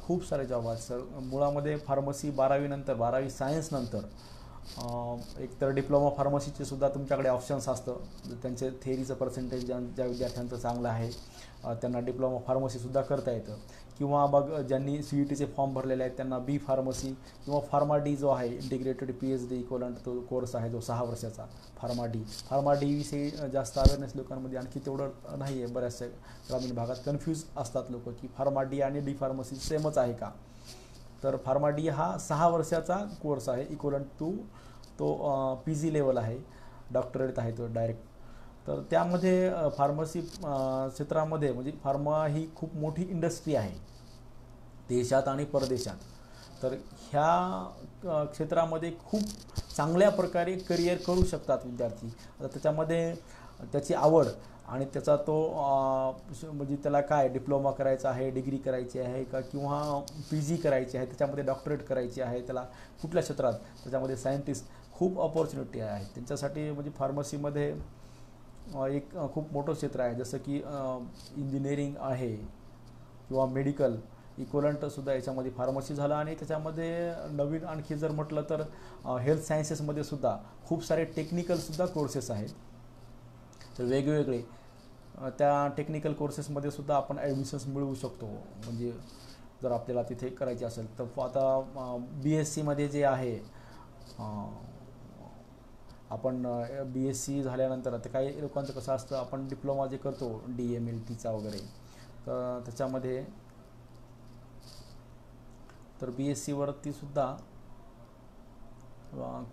खूप सारे जॉब आहेत सर. मुळामध्ये फार्मसी 12वी सायन्स नंतर एक तर डिप्लोमा फार्मसीचे सुद्धा तुमच्याकडे ऑप्शन्स असतं. त्यांचे थेअरीचं पर्सेंटेज ज्या विद्यार्थ्यांचं चांगलं आहे त्यांना डिप्लोमा फार्मसीसुद्धा करता येतं. किंवा मग ज्यांनी CETचे फॉर्म भरलेले आहेत त्यांना बी फार्मसी किंवा फार्मा डी जो आहे, इंटिग्रेटेड PhD इक्वलंट तो कोर्स आहे जो 6 वर्षाचा फार्मा डी विषयी जास्त अवेअरनेस लोकांमध्ये आणखी तेवढं नाही आहे. बऱ्याचशा ग्रामीण भागात कन्फ्यूज असतात लोक की फार्मा डी आणि डी फार्मसी सेमच आहे का. तर फार्मा डी हा 6 वर्षाचा कोर्स आहे, इक्वलंट टू तो PG लेवल आहे, डॉक्टरेट आहे तो डायरेक्ट. तर त्यामध्ये फार्मसी क्षेत्रामध्ये म्हणजे फार्मा ही खूप मोठी इंडस्ट्री आहे देशात आणि परदेशात. तर ह्या क्षेत्रामध्ये खूप चांगल्या प्रकारे करिअर करू शकतात विद्यार्थी. आता त्याच्यामध्ये त्याची आवड आणि त्याचा तो म्हणजे त्याला काय डिप्लोमा करायचा आहे, डिग्री करायची आहे का किंवा PG करायची आहे, त्याच्यामध्ये डॉक्टरेट करायची आहे, त्याला कुठल्या क्षेत्रात, त्याच्यामध्ये सायंटिस्ट खूप ऑपॉर्च्युनिटी आहे त्यांच्यासाठी. म्हणजे फार्मसीमध्ये एक खूप मोठं क्षेत्र आहे, जसं की इंजिनिअरिंग आहे किंवा मेडिकल इक्वलंटसुद्धा याच्यामध्ये फार्मसी झालं. आणि त्याच्यामध्ये नवीन आणखी जर म्हटलं तर हेल्थ सायन्सेसमध्ये सुद्धा खूप सारे टेक्निकलसुद्धा कोर्सेस आहेत. तर वेगवेगळे त्या टेक्निकल कोर्सेसमध्ये सुद्धा आपण ॲडमिशन्स मिळवू शकतो. म्हणजे जर आपल्याला तिथे करायचे असेल तर आता BSc जे आहे, आपण BSc झाल्यानंतर आता काही लोकांचं कसं असतं, आपण डिप्लोमा जे करतो DMLTचा वगैरे, तर त्याच्यामध्ये तर BScवरती सुद्धा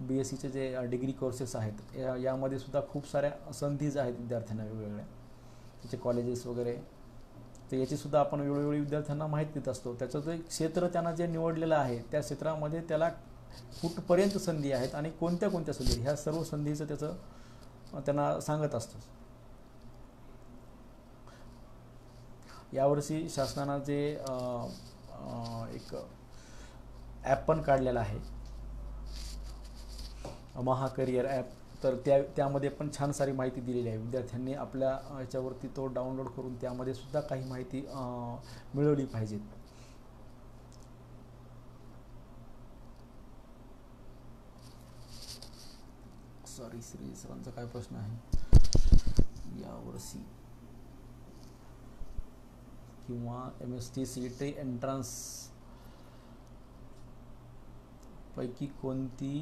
BScचे जे डिग्री कोर्सेस आहेत यामध्ये सुद्धा खूप साऱ्या संधीज आहेत विद्यार्थ्यांना वेगवेगळ्या, त्याचे कॉलेजेस वगैरे. तर याचीसुद्धा आपण वेळोवेळी विद्यार्थ्यांना माहिती देत असतो. त्याचं जे क्षेत्र त्यांना जे निवडलेलं आहे त्या क्षेत्रामध्ये त्याला कुठपर्यंत संधी आहेत आणि कोणत्या संधी, ह्या सर्व संधीचं त्याचं त्यांना सांगत असतं. यावर्षी शासनानं जे एक ॲप पण काढलेला आहे, महाकरिअर ॲप, तर त्यामध्ये पण छान सारी माहिती दिलेली आहे. विद्यार्थ्यांनी आपल्या ह्याच्यावरती तो डाउनलोड करून त्यामध्ये सुद्धा काही माहिती मिळवली पाहिजे. सॉरी श्री सरांचा काय प्रश्न आहे यावर्षी किंवा MST CET एंट्रन्स पैकी कोणती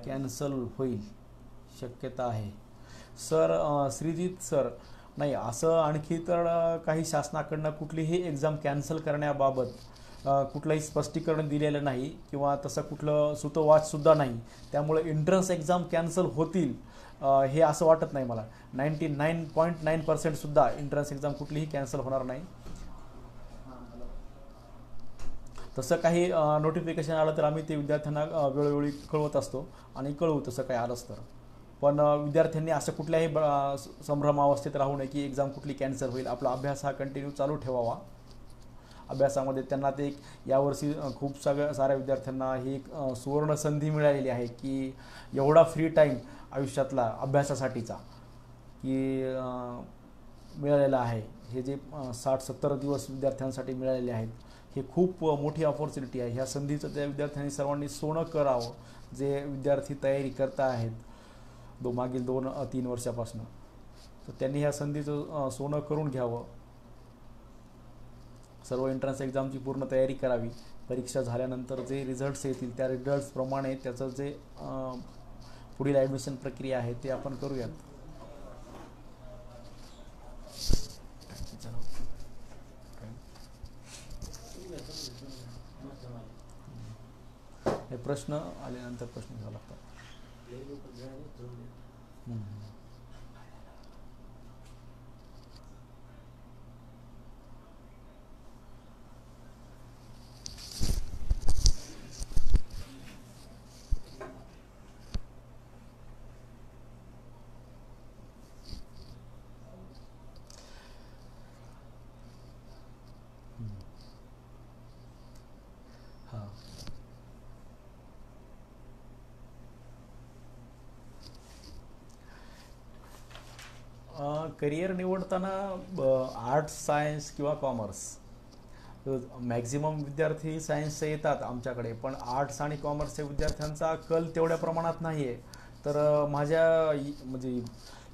कॅन्सल होईल. शक्यता आहे. सर श्रीजित सर, नाही असं आणखी तर काही शासनाकडनं कुठलीही एक्झाम कॅन्सल करण्याबाबत कुठलंही स्पष्टीकरण दिलेलं नाही किंवा तसं कुठलं सुतोवाचसुद्धा नाही. त्यामुळे एंट्रन्स एक्झाम कॅन्सल होतील हे असं वाटत नाही मला. 99.9% एंट्रन्स एक्झाम कुठलीही कॅन्सल होणार नाही. तसं काही नोटिफिकेशन आलं तर आम्ही ते विद्यार्थ्यांना वेळोवेळी कळवत असतो आणि कळवू तसं काही आलंच तर. पण विद्यार्थ्यांनी असं कुठल्याही संभ्रमावस्थेत राहू नये की एक्झाम कुठली कॅन्सल होईल. आपला अभ्यास हा कंटिन्यू चालू ठेवावा. अभ्यासामध्ये त्यांना ते यावर्षी खूप साऱ्या विद्यार्थ्यांना ही एक सुवर्ण संधी मिळालेली आहे की एवढा फ्री टाईम आयुष्यातला अभ्यासासाठीचा की मिळालेला आहे. हे जे 60-70 दिवस विद्यार्थ्यांसाठी मिळालेले आहेत, हे खूप मोठी ऑपॉर्च्युनिटी आहे. ह्या संधीचं त्या विद्यार्थ्यांनी सर्वांनी सोनं करावं. जे विद्यार्थी तयारी करता आहेत मागील 2-3 वर्षापासून, तर त्यांनी ह्या संधीचं सोनं करून घ्यावं. सर्व एंट्रन्स एक्झामची पूर्ण तयारी करावी. परीक्षा झाल्यानंतर जे रिझल्ट्स येतील त्या रिझल्ट्सप्रमाणे त्याचं जे पुढील ॲडमिशन प्रक्रिया आहे ते आपण करूयात. हे प्रश्न आल्यानंतर प्रश्न घ्यावा लागतात. हां, करिअर निवडताना आर्ट्स, सायन्स किंवा कॉमर्स, मॅक्झिमम विद्यार्थी सायन्सचे येतात आमच्याकडे, पण आर्ट्स आणि कॉमर्सच्या विद्यार्थ्यांचा कल तेवढ्या प्रमाणात नाही आहे. तर माझ्या म्हणजे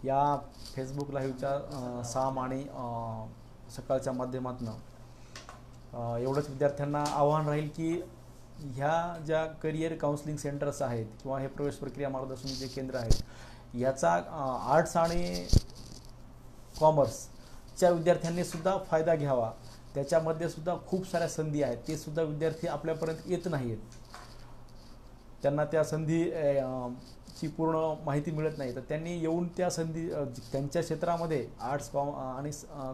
या फेसबुक लाईव्हच्या साम आणि सकाळच्या माध्यमातून एवढंच विद्यार्थ्यांना आव्हान राहील की ह्या ज्या करिअर काउन्सिलिंग सेंटर्स आहेत किंवा हे प्रवेश प्रक्रिया मार्गदर्शन जे केंद्र आहेत, याचा आर्ट्स आणि कॉमर्सच्या विद्यार्थ्यांनी सुद्धा फायदा घ्यावा. त्याच्यामध्ये सुद्धा खूप साऱ्या संधी आहेत. ते सुद्धा विद्यार्थी आपल्यापर्यंत येत नाही आहेत. त्यांना त्या संधी ची पूर्ण माहिती मिळत नाही. तर त्यांनी येऊन त्या संधी त्यांच्या क्षेत्रामध्ये आर्ट्स आणि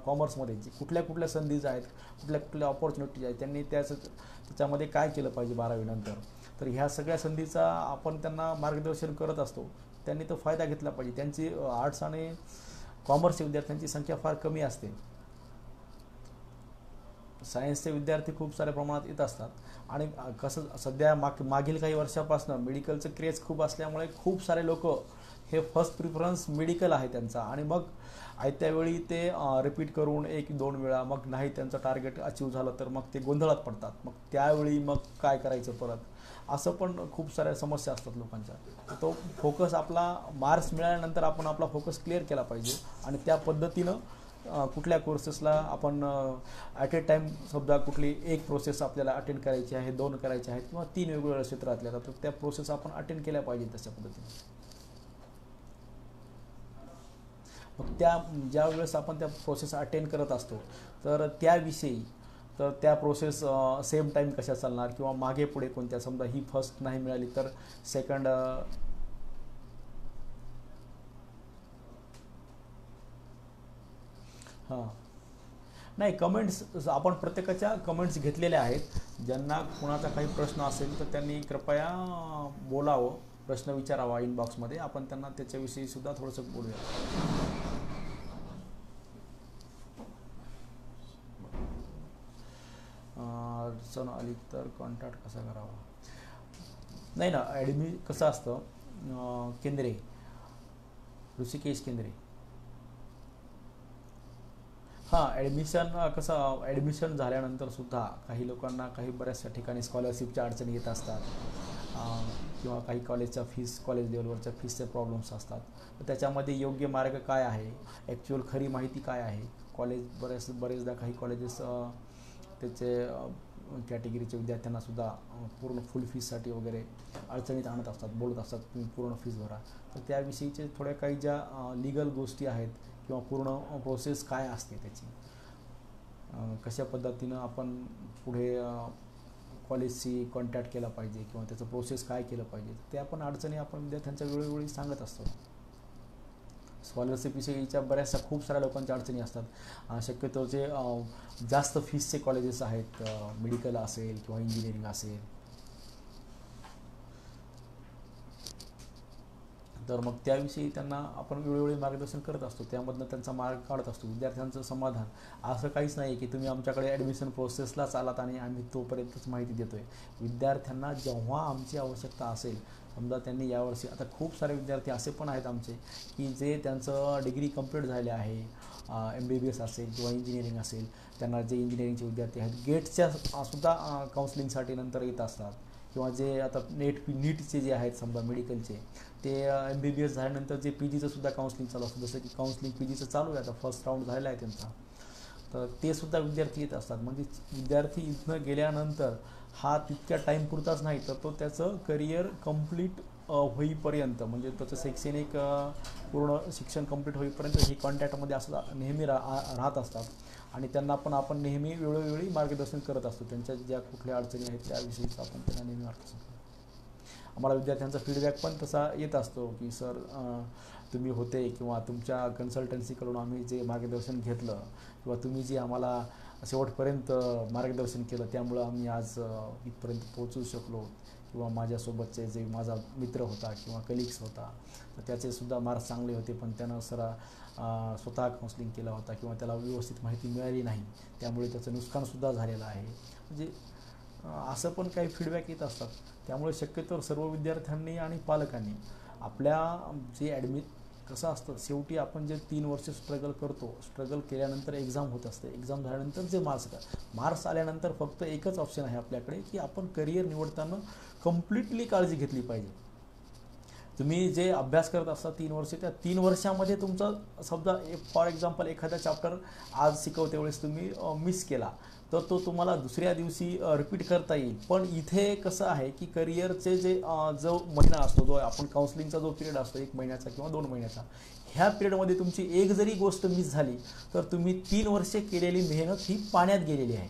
कॉमर्समध्ये जी कुठल्या कुठल्या संधीज आहेत, कुठल्या कुठल्या ऑपॉर्च्युनिटीज आहेत, त्यांनी त्याच्यामध्ये काय केलं पाहिजे 12वी नंतर. तर ह्या सगळ्या संधीचा आपण त्यांना मार्गदर्शन करत असतो. त्यांनी तो फायदा घेतला पाहिजे. त्यांची आर्ट्स आणि कॉमर्सच्या विद्यार्थ्यांची संख्या फार कमी असते. सायन्सचे विद्यार्थी खूप साऱ्या प्रमाणात येत असतात. आणि कसं सध्या मागील काही वर्षापासून मेडिकलचं क्रेज खूप असल्यामुळे खूप सारे लोक हे फर्स्ट प्रिफरन्स मेडिकल आहे त्यांचा, आणि मग त्यावेळी ते रिपीट करून 1-2 वेळा, मग नाही त्यांचं टार्गेट अचीव झालं तर मग ते गोंधळात पडतात. मग त्यावेळी मग काय करायचं परत, असं पण खूप साऱ्या समस्या असतात लोकांच्या. तो फोकस आपला मार्क्स मिळाल्यानंतर आपण आपला फोकस क्लिअर केला पाहिजे आणि त्या पद्धतीनं कुठल्या कोर्सेसला आपण ॲट ए टाईम समजा कुठली एक प्रोसेस आपल्याला अटेंड करायची आहे, 2 करायचे आहेत किंवा 3 वेगवेगळ्या क्षेत्रातल्या, तर त्या प्रोसेस आपण अटेंड केल्या पाहिजे तशा पद्धतीने. मग ज्या वेळेस आपण त्या प्रोसेस अटेंड करत असतो तर त्याविषयी, तर त्या प्रोसेस सेम टाईम कशा चालणार किंवा मागे पुढे कोणत्या, समजा ही फर्स्ट नाही मिळाली तर सेकंड, हां नाही, कमेंट्स आपण प्रत्येकाच्या कमेंट्स घेतलेल्या आहेत. ज्यांना कुणाचा काही प्रश्न असेल तर त्यांनी कृपया बोलावं, प्रश्न विचारावा इनबॉक्समध्ये. आपण त्यांना त्याच्याविषयी सुद्धा थोडंसं बोलूया. अडचण आली तर कॉन्टॅक्ट कसा करावा? नाही ना, कसं असतं, केंद्रे, ऋषिकेश केंद्रे. हां, ॲडमिशन झाल्यानंतर सुद्धा काही लोकांना बऱ्याचशा ठिकाणी स्कॉलरशिपच्या अडचणी येत असतात किंवा काही कॉलेजच्या फीस, कॉलेज लेवलवरच्या फीसचे प्रॉब्लेम्स असतात. तर त्याच्यामध्ये योग्य मार्ग काय आहे, ॲक्च्युअल खरी माहिती काय आहे. बरेचदा काही कॉलेजेस त्याचे कॅटेगरीच्या विद्यार्थ्यांना सुद्धा पूर्ण फुल फीससाठी वगैरे अडचणीत आणत असतात, बोलत असतात तुम्ही पूर्ण फीस भरा. तर त्याविषयीचे थोड्या काही ज्या लिगल गोष्टी आहेत किंवा पूर्ण प्रोसेस काय असते त्याची, कशा पद्धतीनं आपण पुढे कॉलेजशी कॉन्टॅक्ट केला पाहिजे किंवा त्याचं प्रोसेस काय केलं पाहिजे, ते आपण अडचणी आपण विद्यार्थ्यांच्या वेळोवेळी सांगत असतो. स्कॉलरशिप विषयीच्या बऱ्याचशा खूप साऱ्या लोकांच्या अडचणी असतात. शक्यतो जे जास्त फीसचे कॉलेजेस आहेत, मेडिकल असेल किंवा इंजिनिअरिंग असेल, तर मग त्याविषयी त्यांना आपण वेळोवेळी मार्गदर्शन करत असतो, त्यामधनं त्यांचा मार्ग काढत असतो. विद्यार्थ्यांचं समाधान असं काहीच नाही की तुम्ही आमच्याकडे ॲडमिशन प्रोसेसलाच आलात आणि आम्ही तोपर्यंतच माहिती देतो आहे. विद्यार्थ्यांना जेव्हा आमची आवश्यकता असेल, समजा त्यांनी यावर्षी, आता खूप सारे विद्यार्थी असे पण आहेत आमचे की जे त्यांचं डिग्री कंप्लीट झाले आहे, MBBS असेल किंवा इंजिनिअरिंग असेल, त्यांना जे इंजिनिअरिंगचे विद्यार्थी आहेत गेटच्या सुद्धा काउन्सिलिंगसाठी नंतर येत असतात, किंवा जे आता नीटचे जे आहेत समजा मेडिकलचे, ते MBBS झाल्यानंतर जे PGचं सुद्धा काउन्सिलिंग चालू असतं, जसं की काउन्सिलिंग PGचं चालू आहे, आता फर्स्ट राऊंड झालेला आहे त्यांचा, तर ते सुद्धा विद्यार्थी येत असतात. म्हणजे विद्यार्थी इथनं गेल्यानंतर हा तितक्या टाईम पुरताच नाही, तर तो त्याचं करिअर कंप्लीट होईपर्यंत, म्हणजे त्याचं शैक्षणिक पूर्ण शिक्षण कंप्लीट होईपर्यंत ही कॉन्टॅक्टमध्ये असं नेहमी राहत असतात. आणि त्यांना पण आपण नेहमी वेळोवेळी मार्गदर्शन करत असतो. त्यांच्या ज्या कुठल्या अडचणी आहेत त्याविषयीच आपण त्यांना नेहमी मार्गदर्शन करतो. आम्हाला विद्यार्थ्यांचा फीडबॅक पण तसा येत असतो की सर तुम्ही होते किंवा तुमच्या कन्सल्टन्सीकडून आम्ही जे मार्गदर्शन घेतलं किंवा तुम्ही जे आम्हाला शेवटपर्यंत मार्गदर्शन केलं त्यामुळं आम्ही आज इथपर्यंत पोहोचू शकलो, किंवा माझ्यासोबतचे जे माझा मित्र होता किंवा कलिग्स होता तर त्याचेसुद्धा मार्क्स चांगले होते, पण त्यानं स्वतः काउन्सिलिंग केला होता किंवा त्याला व्यवस्थित माहिती मिळाली नाही, त्यामुळे त्याचं नुकसानसुद्धा झालेलं आहे. म्हणजे असं पण काही फीडबॅक येत असतात. त्यामुळे शक्यतो सर्व विद्यार्थ्यांनी आणि पालकांनी आपल्या जे कसं असतं, शेवटी आपण जे 3 वर्ष स्ट्रगल केल्यानंतर एक्झाम होत असते, एक्झाम झाल्यानंतर जे मार्क्स आल्यानंतर फक्त एकच ऑप्शन आहे आपल्याकडे की आपण करिअर निवडताना कम्प्लिटली काळजी घेतली पाहिजे. तुम्ही जे अभ्यास करत असता 3 वर्ष, त्या 3 वर्षामध्ये तुमचा समजा फॉर एक्झाम्पल एखादा चॅप्टर आज शिकवते वेळेस तुम्ही मिस केला, तर तो तुम्हाला दुसऱ्या दिवशी रिपीट करता येईल. पण इथे कसं आहे की करिअरचे जो महिना असतो, जो आपण काउन्सिलिंगचा जो पिरियड असतो 1 महिन्याचा किंवा 2 महिन्याचा, ह्या पिरियडमध्ये तुमची एक जरी गोष्ट मिस झाली तर तुम्ही 3 वर्षे केलेली मेहनत ही पाण्यात गेलेली आहे.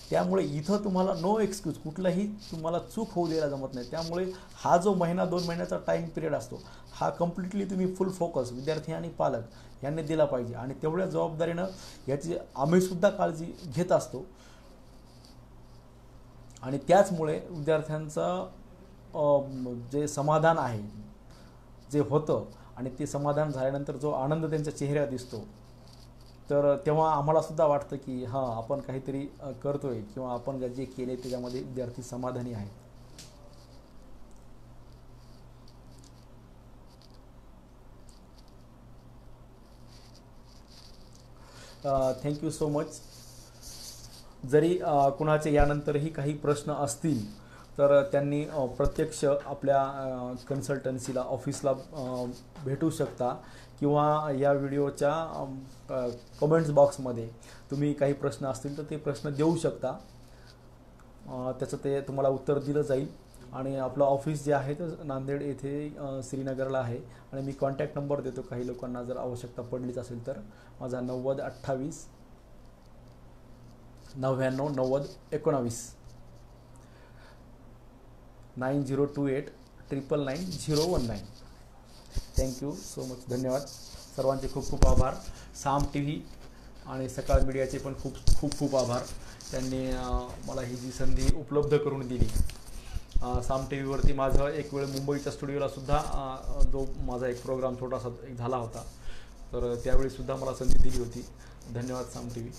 त्यामुळे इथं तुम्हाला नो एक्सक्यूज, कुठलाही तुम्हाला चूक होऊ द्यायला जमत नाही. त्यामुळे हा जो महिना 2 महिन्याचा टाईम पिरियड असतो हा कम्प्लिटली तुम्ही फुल फोकस विद्यार्थी आणि पालक यांनी दिला पाहिजे. आणि तेवढ्या जबाबदारीनं याची आम्हीसुद्धा काळजी घेत असतो. आणि त्याचमुळे विद्यार्थ्यांचं जे समाधान आहे जे होतं, आणि ते समाधान झाल्यानंतर जो आनंद त्यांच्या चेहऱ्यावर दिसतो, तर तेव्हा आम्हालासुद्धा वाटतं की हां आपण काहीतरी करतोय किंवा आपण जे केले त्याच्यामध्ये विद्यार्थी समाधानी आहेत. Thank you so much. जरी कुणाचे यानंतरही काही प्रश्न असतील तर त्यांनी प्रत्यक्ष आपल्या कन्सल्टन्सीला ऑफिसला भेटू शकता, किंवा या व्हिडिओच्या कमेंट्स बॉक्समध्ये तुम्ही काही प्रश्न असतील तर ते प्रश्न देऊ शकता. त्याचं ते तुम्हाला उत्तर दिलं जाईल. आणि आपलं ऑफिस जे आहे तर नांदेड येथे श्रीनगरला आहे. आणि मी कॉन्टॅक्ट नंबर देतो काही लोकांना जर आवश्यकता पडलीच असेल तर. माझा 9028 99 90 19 9028 999 019. Thank you so much. धन्यवाद. सर्वांचे खूप खूप आभार. साम TV आणि सकाळ मीडियाचे पण खूप खूप खूप आभार. त्यांनी मला ही जी संधी उपलब्ध करून दिली. साम TVवरती माझं एक वेळ मुंबईच्या स्टुडिओलासुद्धा जो माझा एक प्रोग्राम छोटासा झाला होता, तर त्यावेळीसुद्धा मला संधी दिली होती. धन्यवाद साम TV.